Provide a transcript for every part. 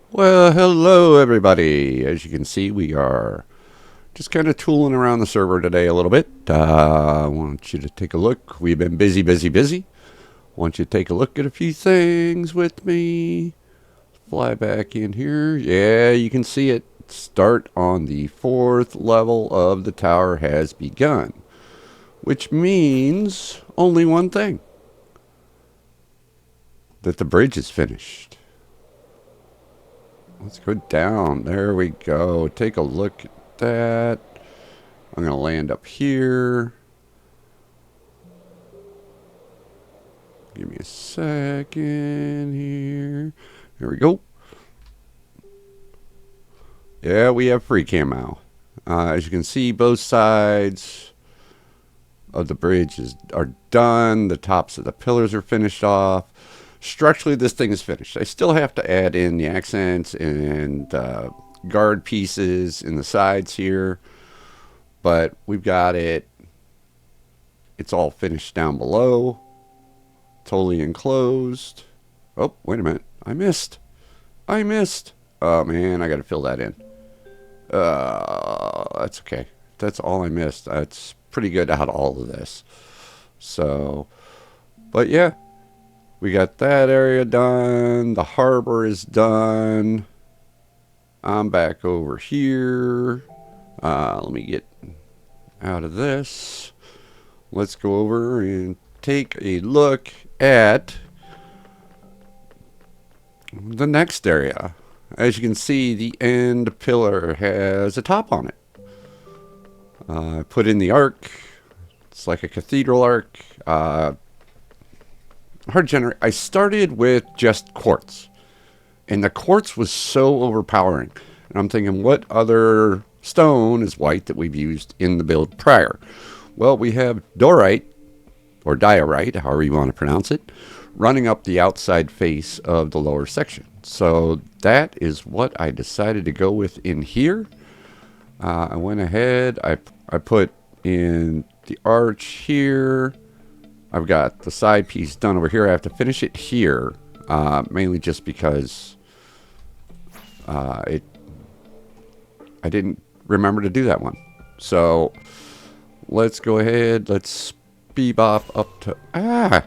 Well, hello everybody. As you can see, we are just kind of tooling around the server today a little bit. I want you to take a look. We've been busy, busy, busy. Want you to take a look at a few things with me. Fly back in here. Yeah, you can see it. Start on the 4th level of the tower has begun, which means only one thing: that the bridge is finished. Let's go down. There we go. Take a look at that. I'm going to land up here. Give me a second here. There we go. Yeah, we have free camo. As you can see, both sides of the bridge are done. The tops of the pillars are finished off. Structurally, this thing is finished. I still have to add in the accents and guard pieces in the sides here, but we've got it. It's all finished down below. Totally enclosed. Oh, wait a minute. I missed. Oh, man, I got to fill that in. That's okay. That's all I missed. That's pretty good out of all of this. So, but yeah, we got that area done. The harbor is done. I'm back over here. Let me get out of this. Let's go over and take a look at the next area. As you can see, the end pillar has a top on it. I put in the arc. It's like a cathedral arc. Hard generate. I started with just quartz, and the quartz was so overpowering. And I'm thinking, what other stone is white that we've used in the build prior? Well, we have dorite, or diorite, however you want to pronounce it, running up the outside face of the lower section. So that is what I decided to go with in here. I went ahead, I put in the arch here. I've got the side piece done over here. I have to finish it here, mainly just because I didn't remember to do that one. So let's go ahead. Let's bebop up to... I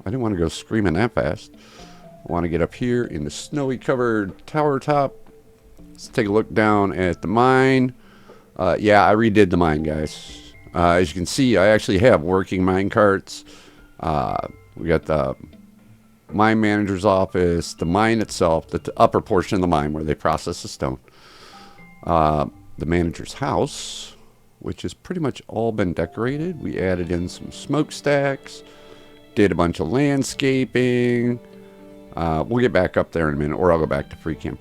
didn't want to go screaming that fast. I want to get up here in the snowy covered tower top. Let's take a look down at the mine. Yeah, I redid the mine, guys. As you can see, I actually have working mine carts. We got the mine manager's office, the mine itself, the upper portion of the mine where they process the stone. The manager's house, which has pretty much all been decorated. We added in some smokestacks, did a bunch of landscaping. We'll get back up there in a minute, or I'll go back to free cam.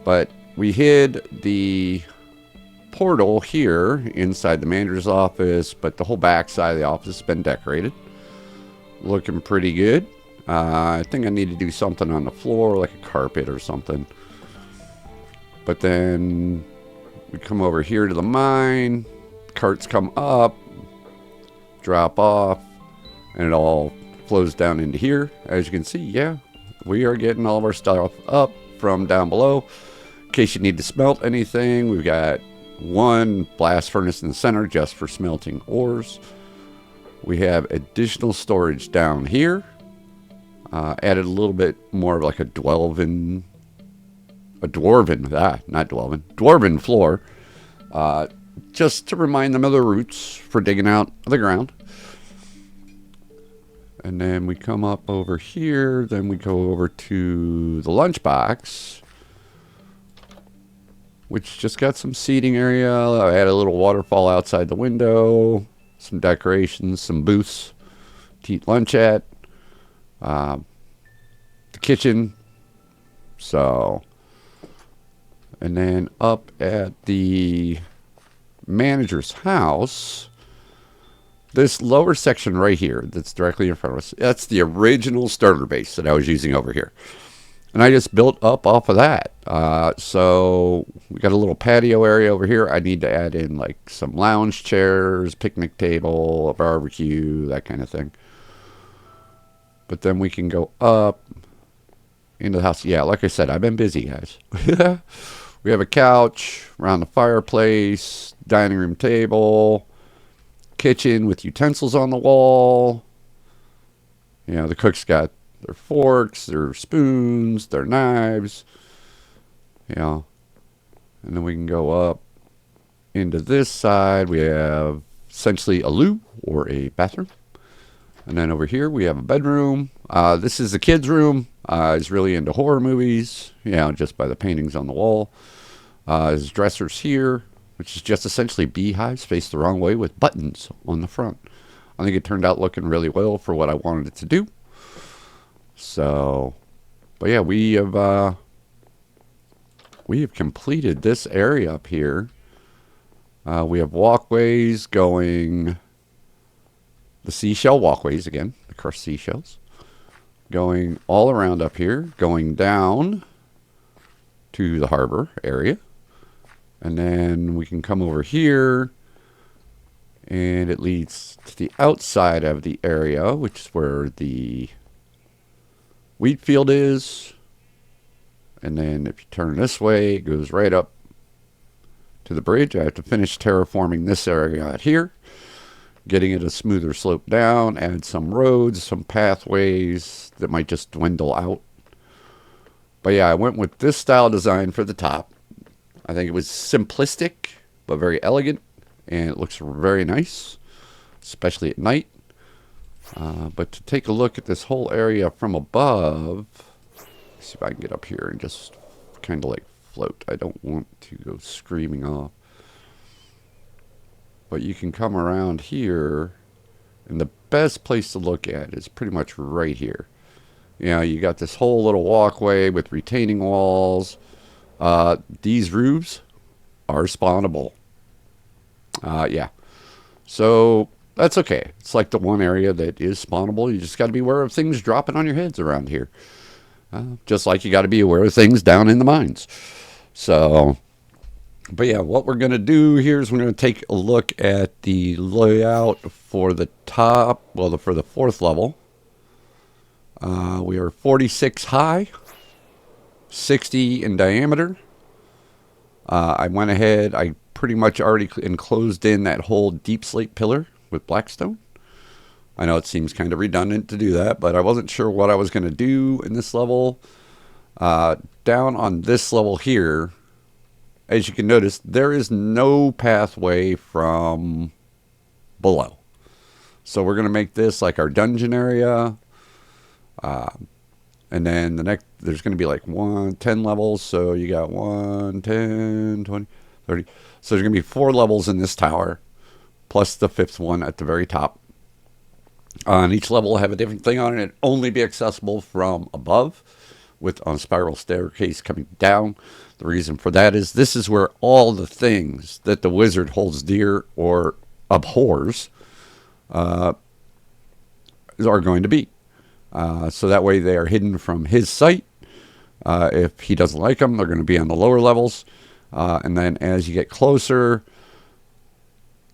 But we hid the portal here inside the manager's office, but the whole back side of the office has been decorated. Looking pretty good. I think I need to do something on the floor, like a carpet or something. But then we come over here to the mine. Carts come up, drop off, and it all flows down into here. As you can see, yeah, we are getting all of our stuff up from down below. In case you need to smelt anything, we've got one blast furnace in the center just for smelting ores. We have additional storage down here. Added a little bit more of like a dwarven floor. Just to remind them of the roots for digging out of the ground. And then we come up over here. Then we go over to the lunchbox, which just got some seating area. I added a little waterfall outside the window, some decorations, some booths to eat lunch at, the kitchen. So, and then up at the manager's house, this lower section right here that's directly in front of us, that's the original starter base that I was using over here. And I just built up off of that. So we got a little patio area over here. I need to add in like some lounge chairs, picnic table, a barbecue, that kind of thing. But then we can go up into the house. Yeah, like I said, I've been busy, guys. We have a couch around the fireplace, dining room table, kitchen with utensils on the wall. You know, the cook's got their forks, their spoons, their knives. You know, and then we can go up into this side. We have essentially a loo or a bathroom. And then over here we have a bedroom. This is the kid's room. He's really into horror movies, you know, just by the paintings on the wall. His dresser's here, which is just essentially beehives faced the wrong way with buttons on the front. I think it turned out looking really well for what I wanted it to do. So, but yeah, we have completed this area up here. We have walkways going, the seashell walkways again, the crushed seashells, going all around up here, going down to the harbor area. And then we can come over here, and it leads to the outside of the area, which is where the wheat field is. And then if you turn this way, it goes right up to the bridge. I have to finish terraforming this area out here, getting it a smoother slope down, add some roads, some pathways that might just dwindle out. But yeah, I went with this style design for the top. I think it was simplistic, but very elegant, and it looks very nice, especially at night. But to take a look at this whole area from above, let's see if I can get up here and just kind of like float. I don't want to go screaming off. But you can come around here, and the best place to look at is pretty much right here. You know, you got this whole little walkway with retaining walls. These roofs are spawnable. Yeah. So that's okay. It's like the one area that is spawnable. You just got to be aware of things dropping on your heads around here. Just like you got to be aware of things down in the mines. So, but yeah, what we're going to do here is we're going to take a look at the layout for the top, well, for the fourth level. We are 46 high, 60 in diameter. I went ahead, I pretty much already enclosed in that whole deep slate pillar with blackstone. I know it seems kind of redundant to do that, but I wasn't sure what I was going to do in this level. Down on this level here, as you can notice, there is no pathway from below. So we're going to make this like our dungeon area. And then the next, there's going to be like 10 levels. So you got 1, 10, 20, 30. So there's going to be 4 levels in this tower, plus the 5th one at the very top. And each level will have a different thing on it. It'll only be accessible from above with a spiral staircase coming down. The reason for that is this is where all the things that the wizard holds dear or abhors are going to be. So that way they are hidden from his sight. If he doesn't like them, they're going to be on the lower levels. And then as you get closer,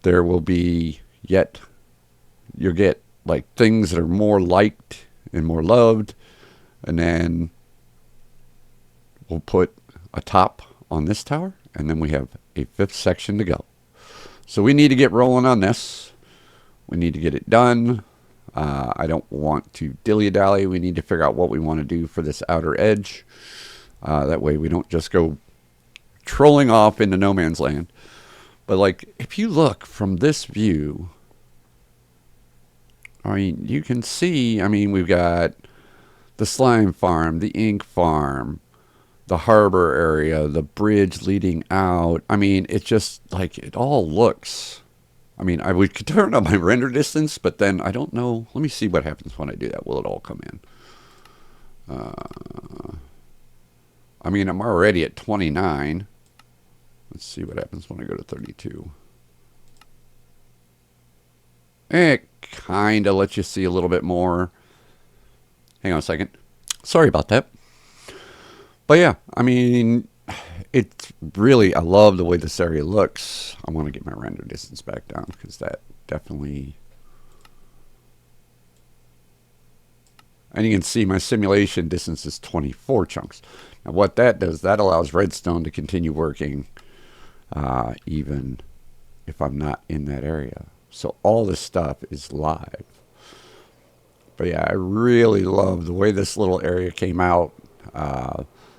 there will be you'll get like things that are more liked and more loved. And then we'll put a top on this tower. And then we have a 5th section to go. So we need to get rolling on this. We need to get it done. I don't want to dilly-dally. We need to figure out what we want to do for this outer edge. That way we don't just go trolling off into no man's land. But like, if you look from this view, I mean, you can see, I mean, we've got the slime farm, the ink farm, the harbor area, the bridge leading out. I mean, it's just like, it all looks, I mean, I could turn up my render distance, but then I don't know. Let me see what happens when I do that. Will it all come in? I mean, I'm already at 29. Let's see what happens when I go to 32. It kind of lets you see a little bit more. Hang on a second. Sorry about that. But yeah, I mean, it's really, I love the way this area looks. I want to get my render distance back down because that definitely, And you can see my simulation distance is 24 chunks. Now what that does, that allows Redstone to continue working even if I'm not in that area. So all this stuff is live. But yeah, I really love the way this little area came out.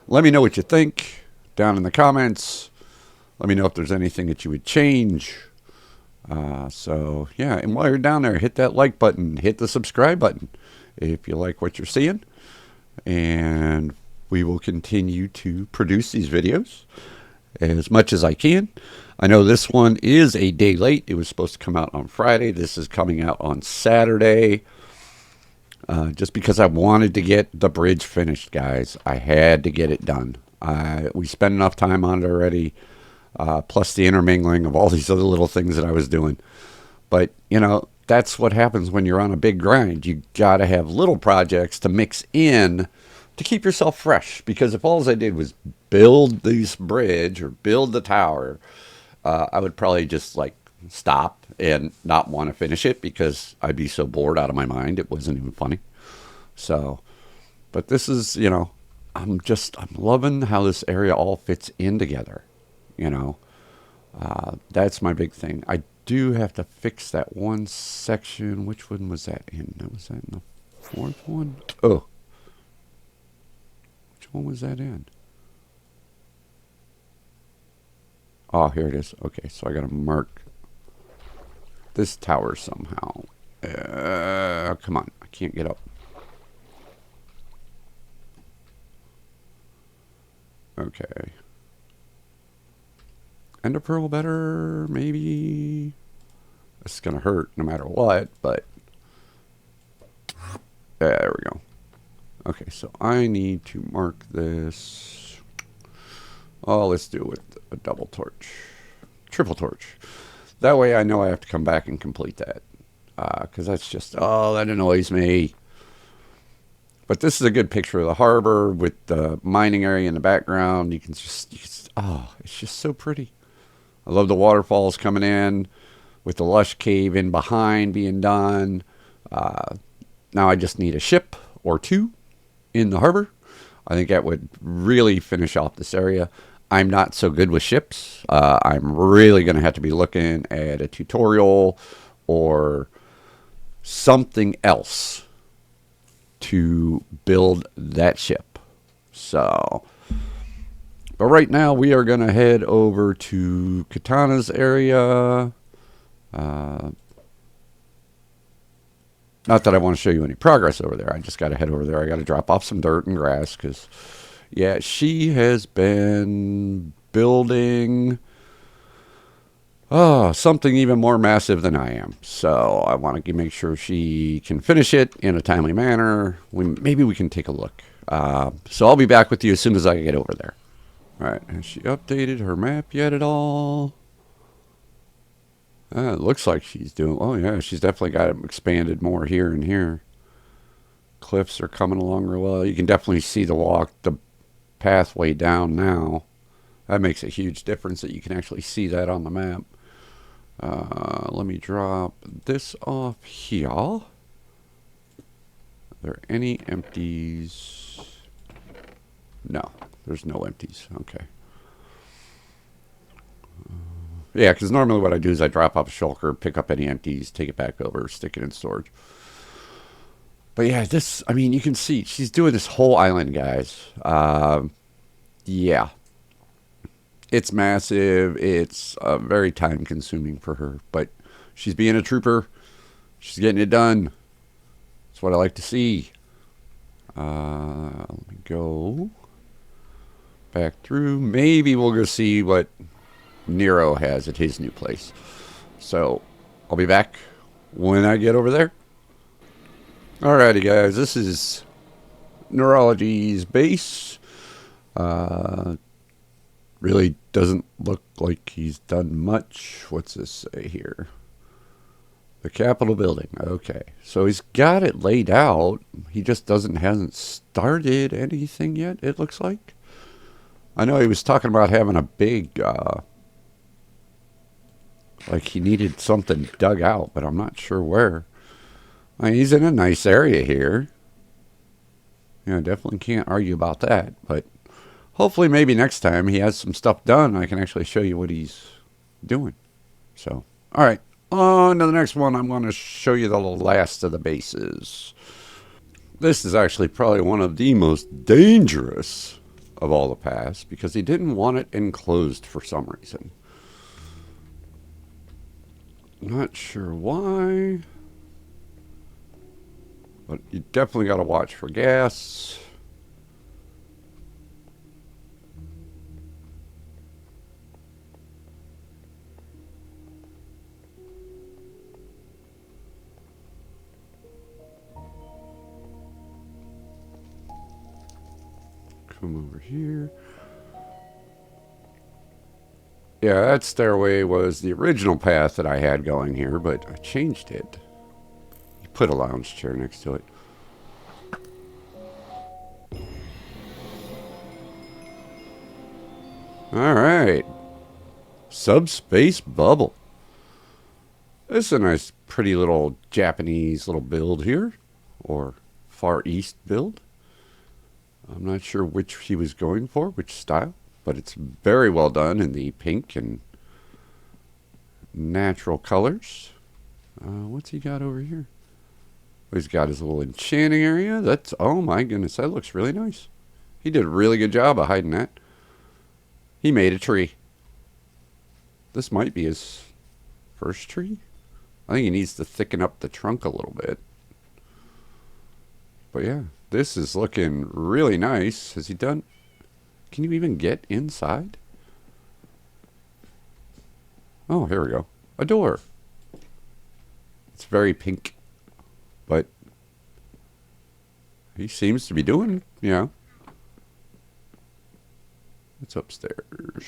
Let me know what you think down in the comments. Let me know if there's anything that you would change. So yeah, and while you're down there, hit that like button, hit the subscribe button if you like what you're seeing. And we will continue to produce these videos as much as I can. I know this one is a day late. It was supposed to come out on Friday. This is coming out on Saturday. Just because I wanted to get the bridge finished, guys. I had to get it done. We spent enough time on it already, plus the intermingling of all these other little things that I was doing. But, you know, that's what happens when you're on a big grind. You got to have little projects to mix in to keep yourself fresh. Because if all I did was build this bridge or build the tower, I would probably just like stop and not want to finish it because I'd be so bored out of my mind. It wasn't even funny. So, but this is, you know, I'm loving how this area all fits in together. You know, that's my big thing. I do have to fix that one section. Which one was that in? Was that in the fourth one? Oh, which one was that in? Oh, here it is. Okay, so I got to mark this tower somehow. Come on, I can't get up. Okay. Ender pearl better, maybe. It's gonna hurt no matter what, but there we go. Okay, so I need to mark this. Oh, let's do it with a double torch, triple torch. That way I know I have to come back and complete that. Because that's just, oh, that annoys me. But this is a good picture of the harbor with the mining area in the background. You can just, oh, it's just so pretty. I love the waterfalls coming in with the lush cave in behind being done. Now I just need a ship or two in the harbor. I think that would really finish off this area. I'm not so good with ships. I'm really going to have to be looking at a tutorial or something else to build that ship. So, but right now we are going to head over to Katana's area. Not that I want to show you any progress over there. I just got to head over there. I got to drop off some dirt and grass because, yeah, she has been building something even more massive than I am. So I want to make sure she can finish it in a timely manner. Maybe we can take a look. So I'll be back with you as soon as I get over there. All right. Has she updated her map yet at all? It looks like she's doing... Oh, yeah. She's definitely got it expanded more here and here. Cliffs are coming along real well. You can definitely see the pathway down now. That makes a huge difference that you can actually see that on the map. Let me drop this off here. Are there any empties? No, there's no empties. Okay. Yeah, because normally what I do is I drop off a shulker, pick up any empties, take it back over, stick it in storage. But yeah, this, I mean, you can see she's doing this whole island, guys. Yeah. It's massive. It's very time consuming for her, but she's being a trooper. She's getting it done. That's what I like to see. Let me go back through. Maybe we'll go see what Nero has at his new place. So I'll be back when I get over there. Alrighty, guys. This is Neurology's base. Really doesn't look like he's done much. What's this say here? The Capitol building. Okay. So he's got it laid out. He just hasn't started anything yet, it looks like. I know he was talking about having a big, like he needed something dug out, but I'm not sure where. I mean, he's in a nice area here. Yeah, definitely can't argue about that. But hopefully, maybe next time he has some stuff done, I can actually show you what he's doing. So, all right. On to the next one, I'm going to show you the last of the bases. This is actually probably one of the most dangerous of all the paths because he didn't want it enclosed for some reason. Not sure why, but you definitely got to watch for gas. Come over here. Yeah, that stairway was the original path that I had going here, but I changed it. You put a lounge chair next to it. All right. Subspace bubble. This is a nice, pretty little Japanese little build here, or Far East build. I'm not sure which he was going for, which style, but it's very well done in the pink and natural colors. What's he got over here? Oh, he's got his little enchanting area. That's, oh my goodness, that looks really nice. He did a really good job of hiding that. He made a tree. This might be his first tree. I think he needs to thicken up the trunk a little bit. But yeah, this is looking really nice. Has he done? Can you even get inside? Oh, here we go. A door. It's very pink. But he seems to be doing, you know. It's upstairs.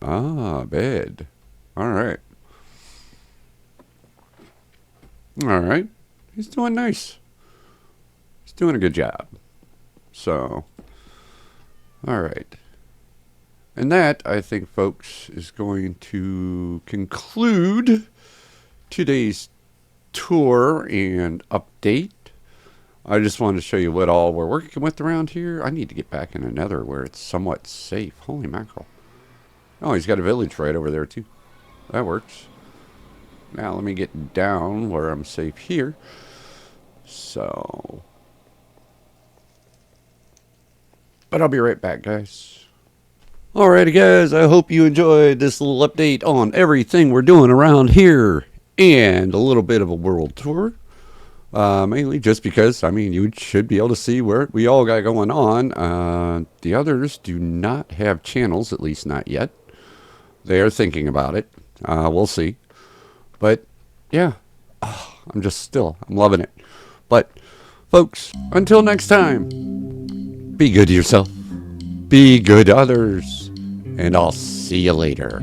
Ah, bed. All right. All right. He's doing nice. He's doing a good job. So, all right. And that, I think, folks, is going to conclude today's tour and update. I just wanted to show you what all we're working with around here. I need to get back in a nether where it's somewhat safe. Holy mackerel. Oh, he's got a village right over there, too. That works. Now, let me get down where I'm safe here. So. But I'll be right back, guys. Alrighty, guys. I hope you enjoyed this little update on everything we're doing around here. And a little bit of a world tour. Mainly just because, I mean, you should be able to see where we all got going on. The others do not have channels, at least not yet. They are thinking about it. We'll see. But, yeah, I'm loving it. But, folks, until next time, be good to yourself, be good to others, and I'll see you later.